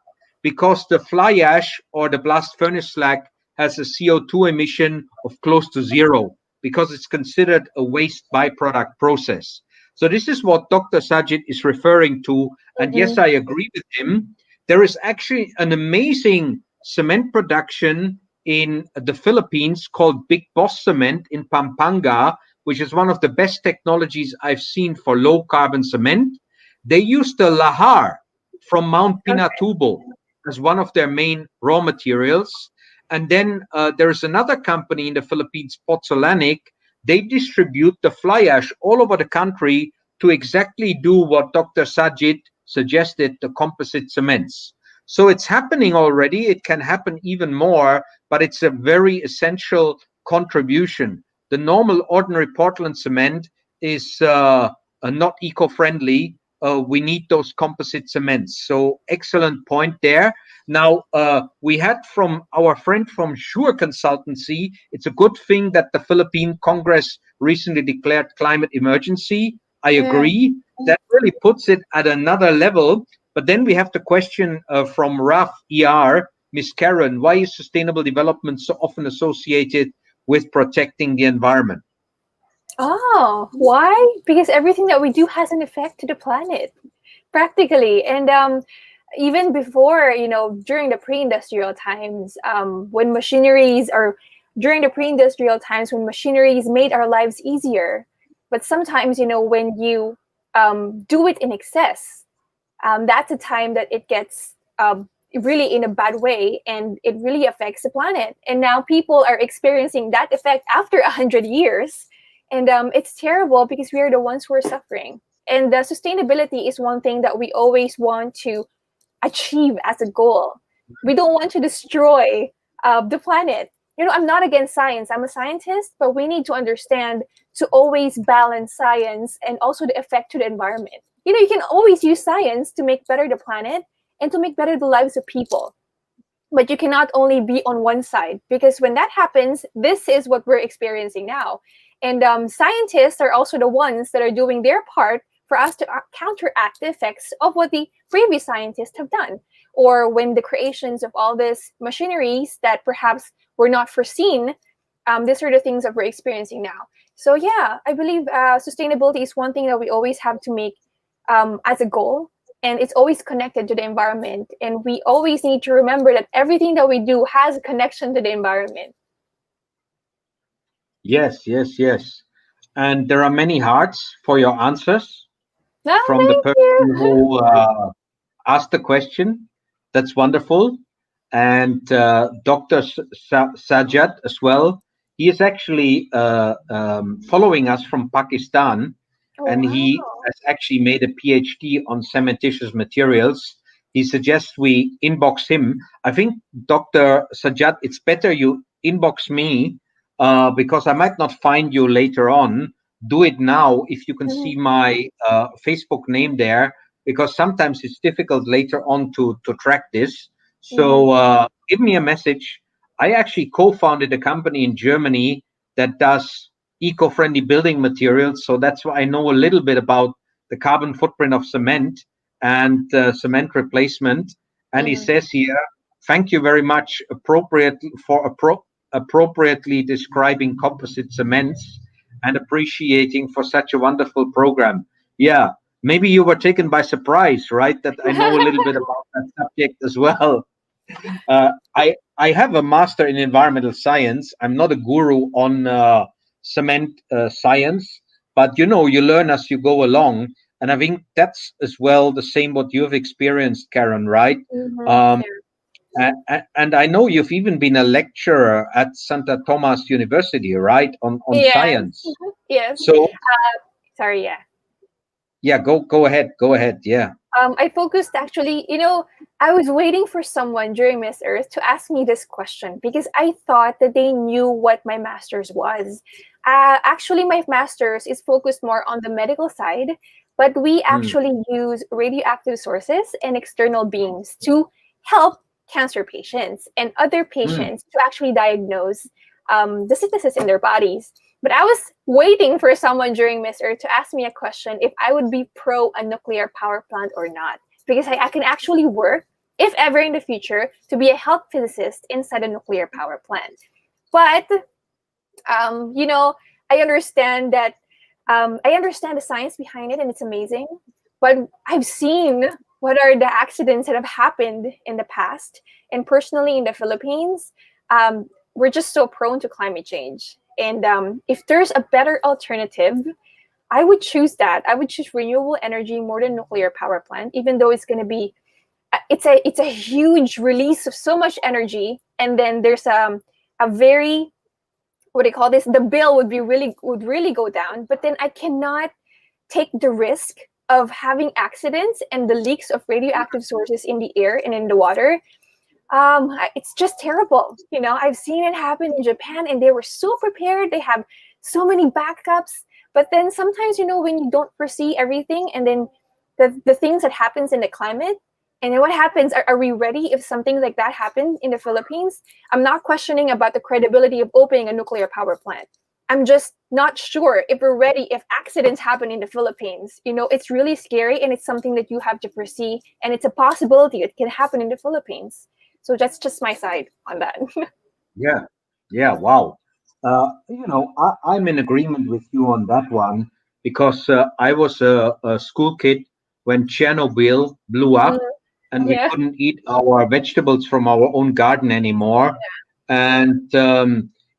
because the fly ash or the blast furnace slag has a CO2 emission of close to zero because it's considered a waste byproduct process. So this is what Dr. Sajid is referring to. And yes, I agree with him. There is actually an amazing cement production in the Philippines called Big Boss Cement in Pampanga, which is one of the best technologies I've seen for low carbon cement. They use the lahar from Mount Pinatubo as one of their main raw materials. And then there's another company in the Philippines, Porcelainic. They distribute the fly ash all over the country to exactly do what Dr. Sajid suggested, the composite cements. So it's happening already. It can happen even more, but it's a very essential contribution. The normal, ordinary Portland cement is not eco-friendly. We need those composite cements. So excellent point there. Now, we had from our friend from Sure Consultancy, it's a good thing that the Philippine Congress recently declared climate emergency. I agree. That really puts it at another level. But then we have the question from RAF ER, Miss Karen, why is sustainable development so often associated with protecting the environment? Oh, why? Because everything that we do has an effect to the planet, practically. And even before, during the pre-industrial times, when machineries or during the pre-industrial times when machineries made our lives easier. But sometimes, when you do it in excess, that's a time that it gets really in a bad way and it really affects the planet. And now people are experiencing that effect after 100 years. And it's terrible because we are the ones who are suffering. And sustainability is one thing that we always want to achieve as a goal. We don't want to destroy the planet. I'm not against science. I'm a scientist, but we need to understand to always balance science and also the effect to the environment. You can always use science to make better the planet and to make better the lives of people. But you cannot only be on one side, because when that happens, this is what we're experiencing now. And scientists are also the ones that are doing their part for us to counteract the effects of what the previous scientists have done. Or when the creations of all these machineries that perhaps were not foreseen, these are the things that we're experiencing now. So yeah, I believe sustainability is one thing that we always have to make as a goal. And it's always connected to the environment. And we always need to remember that everything that we do has a connection to the environment. Yes. And there are many hearts for your answers Oh, from the thank person you. who asked the question. That's wonderful. And Dr. Sajjad as well. He is actually following us from Pakistan, Oh, and wow. he has actually made a PhD on cementitious materials. He suggests we inbox him. I think, Dr. Sajjad, it's better you inbox me because I might not find you later on. Do it now if you can see my Facebook name there, because sometimes it's difficult later on to track this. So give me a message. I actually co-founded a company in Germany that does eco-friendly building materials. So that's why I know a little bit about the carbon footprint of cement and cement replacement. And he says here, thank you very much appropriately describing composite cements and appreciating for such a wonderful program. Yeah, maybe you were taken by surprise, right? That I know a little bit about that subject as well. I have a master in environmental science. I'm not a guru on cement science, but you learn as you go along, and I think that's as well the same what you've experienced, Karen, right? Um, and I know you've even been a lecturer at Santa Thomas University, right, on Yes. science. Yes. So Sorry, yeah. yeah, go ahead, yeah. I focused actually, I was waiting for someone during Miss Earth to ask me this question because I thought that they knew what my master's was. Actually, my master's is focused more on the medical side, but we actually use radioactive sources and external beams to help cancer patients and other patients to actually diagnose the sicknesses in their bodies. But I was waiting for someone during Miss Earth to ask me a question if I would be pro a nuclear power plant or not. Because I can actually work, if ever in the future, to be a health physicist inside a nuclear power plant. But, I understand that, I understand the science behind it and it's amazing. But I've seen what are the accidents that have happened in the past. And personally, in the Philippines, we're just so prone to climate change. And if there's a better alternative, I would choose that. I would choose renewable energy more than nuclear power plant, even though it's going to be, it's a huge release of so much energy. And then there's a very, what do you call this? The bill would really go down. But then I cannot take the risk of having accidents and the leaks of radioactive sources in the air and in the water. It's just terrible. I've seen it happen in Japan and they were so prepared. They have so many backups. But then sometimes, when you don't foresee everything and then the things that happens in the climate, and then what happens? Are we ready if something like that happened in the Philippines? I'm not questioning about the credibility of opening a nuclear power plant. I'm just not sure if we're ready if accidents happen in the Philippines. It's really scary and it's something that you have to foresee. And it's a possibility it can happen in the Philippines. So that's just my side on that. Yeah, wow. I'm in agreement with you on that one because I was a school kid when Chernobyl blew up and we Yeah. couldn't eat our vegetables from our own garden anymore. And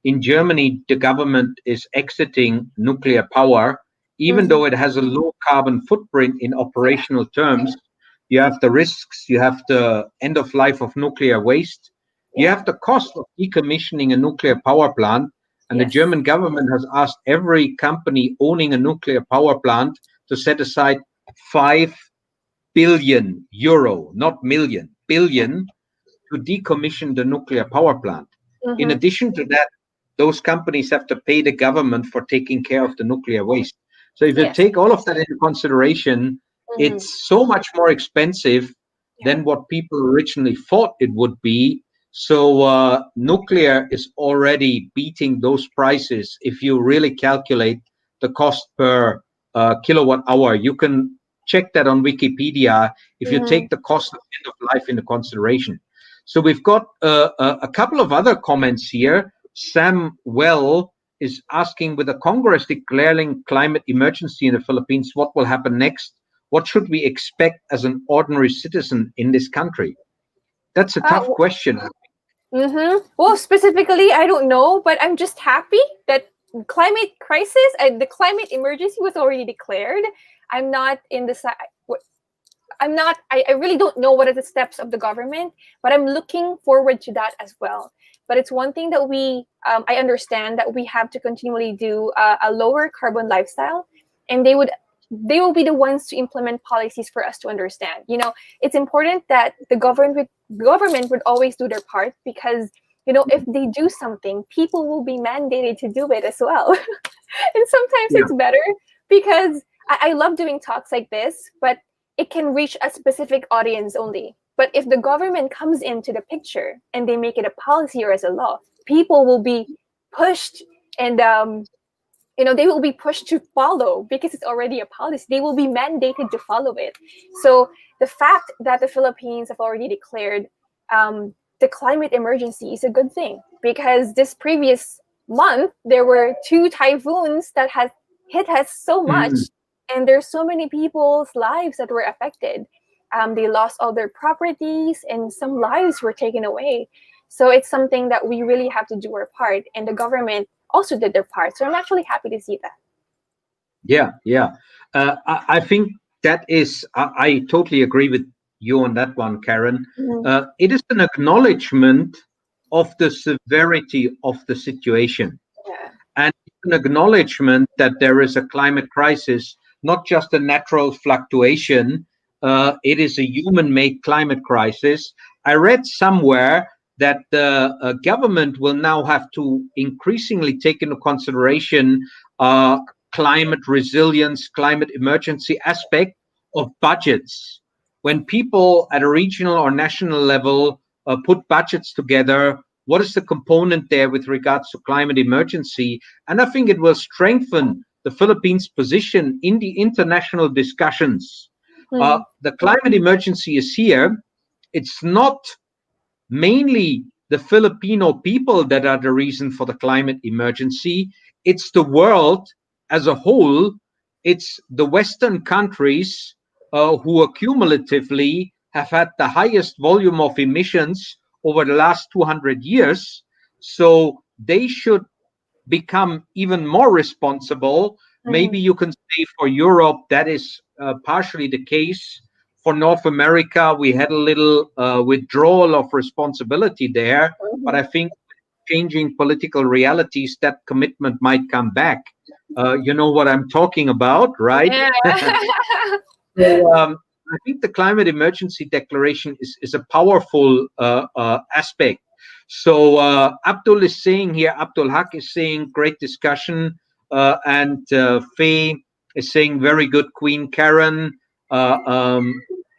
in Germany, the government is exiting nuclear power, even though it has a low carbon footprint in operational terms. You have the risks, you have the end of life of nuclear waste, you have the cost of decommissioning a nuclear power plant. And the German government has asked every company owning a nuclear power plant to set aside 5 billion euro, not million, billion, to decommission the nuclear power plant. In addition to that, those companies have to pay the government for taking care of the nuclear waste. So if you take all of that into consideration, it's so much more expensive than what people originally thought it would be. So nuclear is already beating those prices if you really calculate the cost per kilowatt hour. You can check that on Wikipedia if you take the cost of end of life into consideration. So we've got a couple of other comments here. Sam Well is asking, with the Congress declaring climate emergency in the Philippines, what will happen next? What should we expect as an ordinary citizen in this country? That's a tough question. Well, specifically, I don't know, but I'm just happy that climate crisis and the climate emergency was already declared. I'm not in the side. I really don't know what are the steps of the government, but I'm looking forward to that as well. But it's one thing that I understand that we have to continually do a lower carbon lifestyle, and they will be the ones to implement policies for us to understand. It's important that the government would always do their part, because if they do something, people will be mandated to do it as well. And sometimes Yeah. it's better, because I love doing talks like this, but it can reach a specific audience only. But if the government comes into the picture and they make it a policy or as a law, people will be pushed, and they will be pushed to follow, because it's already a policy. They will be mandated to follow it. So the fact that the Philippines have already declared the climate emergency is a good thing, because this previous month there were 2 typhoons that has hit us so much, and there's so many people's lives that were affected. They lost all their properties, and some lives were taken away. So it's something that we really have to do our part, and the government also did their part. So I'm actually happy to see that. Yeah. I think that is, I totally agree with you on that one, Karen. It is an acknowledgement of the severity of the situation. And an acknowledgement that there is a climate crisis, not just a natural fluctuation. It is a human-made climate crisis. I read somewhere that the government will now have to increasingly take into consideration climate resilience, climate emergency aspect of budgets. When people at a regional or national level put budgets together, what is the component there with regards to climate emergency? And I think it will strengthen the Philippines' position in the international discussions. The climate emergency is here. It's not mainly the Filipino people that are the reason for the climate emergency. It's the world as a whole. It's the Western countries who accumulatively have had the highest volume of emissions over the last 200 years. So they should become even more responsible. Maybe you can say for Europe that is partially the case. For North America, we had a little withdrawal of responsibility there, but I think changing political realities, that commitment might come back. You know what I'm talking about, right? Yeah. So, I think the climate emergency declaration is a powerful aspect. So Abdul is saying here, Abdul Haq is saying, great discussion. And Faye is saying, very good, Queen Karen.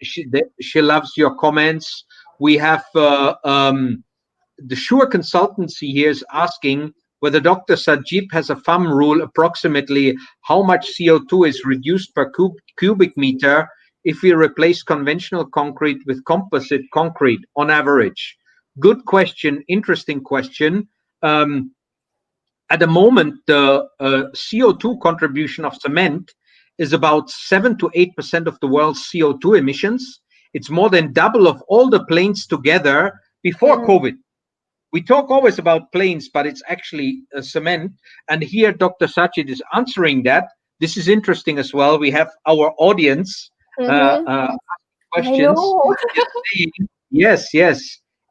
She loves your comments. We have the Sure Consultancy here is asking whether Dr. Sajib has a thumb rule approximately how much CO2 is reduced per cubic meter if we replace conventional concrete with composite concrete on average. Good question, interesting question. At the moment, the CO2 contribution of cement is about 7 to 8% of the world's CO2 emissions. It's more than double of all the planes together before COVID. We talk always about planes, but it's actually cement. And here, Dr. Sajid is answering that. This is interesting as well. We have our audience questions. Yes.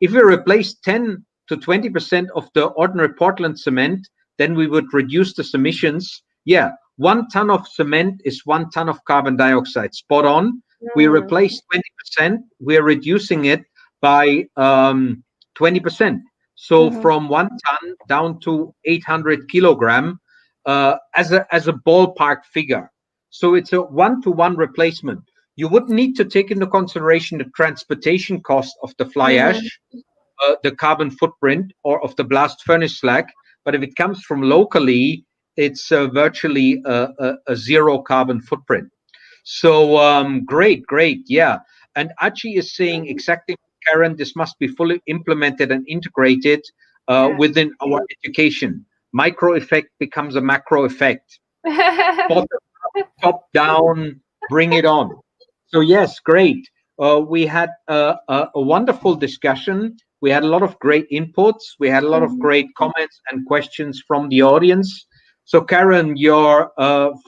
If we replace 10 to 20% of the ordinary Portland cement, then we would reduce the emissions. Yeah, 1 ton of cement is 1 ton of carbon dioxide. Spot on. We replace 20%. We're reducing it by 20%. So from 1 ton down to 800 kilogram as a ballpark figure. So it's a 1-to-1 replacement. You would need to take into consideration the transportation cost of the fly ash, the carbon footprint, or of the blast furnace slag. But if it comes from locally, it's virtually a zero carbon footprint. So great, yeah. And Achi is saying exactly, Karen, this must be fully implemented and integrated within our education. Micro effect becomes a macro effect. Top down, bring it on. So yes, great. We had a wonderful discussion. We had a lot of great inputs. We had a lot of great comments and questions from the audience. So Karen, your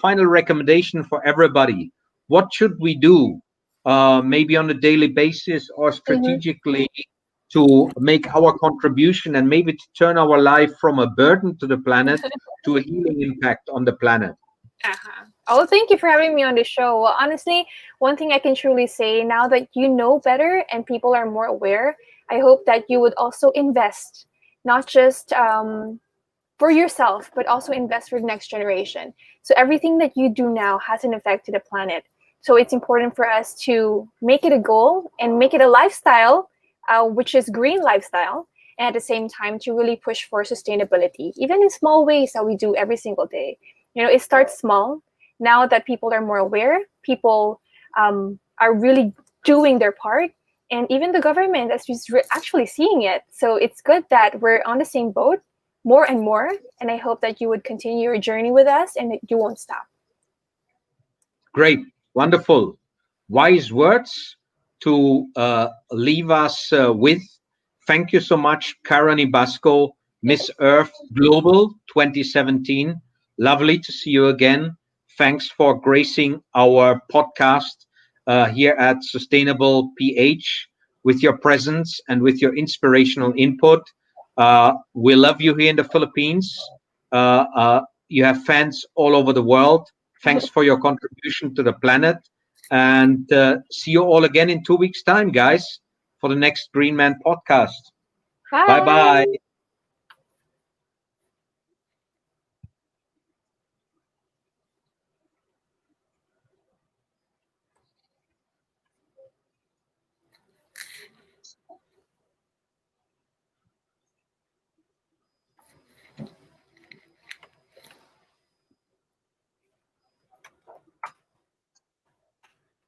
final recommendation for everybody. What should we do maybe on a daily basis or Mm-hmm. strategically, to make our contribution and maybe to turn our life from a burden to the planet to a healing impact on the planet. Uh-huh. Oh, thank you for having me on the show. Well, honestly, one thing I can truly say now that you know better and people are more aware, I hope that you would also invest, not just for yourself, but also invest for the next generation. So everything that you do now has an effect to the planet. So it's important for us to make it a goal and make it a lifestyle, which is green lifestyle, and at the same time to really push for sustainability, even in small ways that we do every single day. You know, it starts small. Now that people are more aware, people are really doing their part, and even the government is actually seeing it. So it's good that we're on the same boat more and more. And I hope that you would continue your journey with us and that you won't stop. Great, wonderful, wise words to leave us with. Thank you so much, Karen Ibasco, Miss Earth Global 2017. Lovely to see you again. Thanks for gracing our podcast here at Sustainable PH with your presence and with your inspirational input. We love you here in the Philippines. You have fans all over the world. Thanks for your contribution to the planet. And see you all again in 2 weeks' time, guys, for the next Green Man podcast. Bye Bye. bye.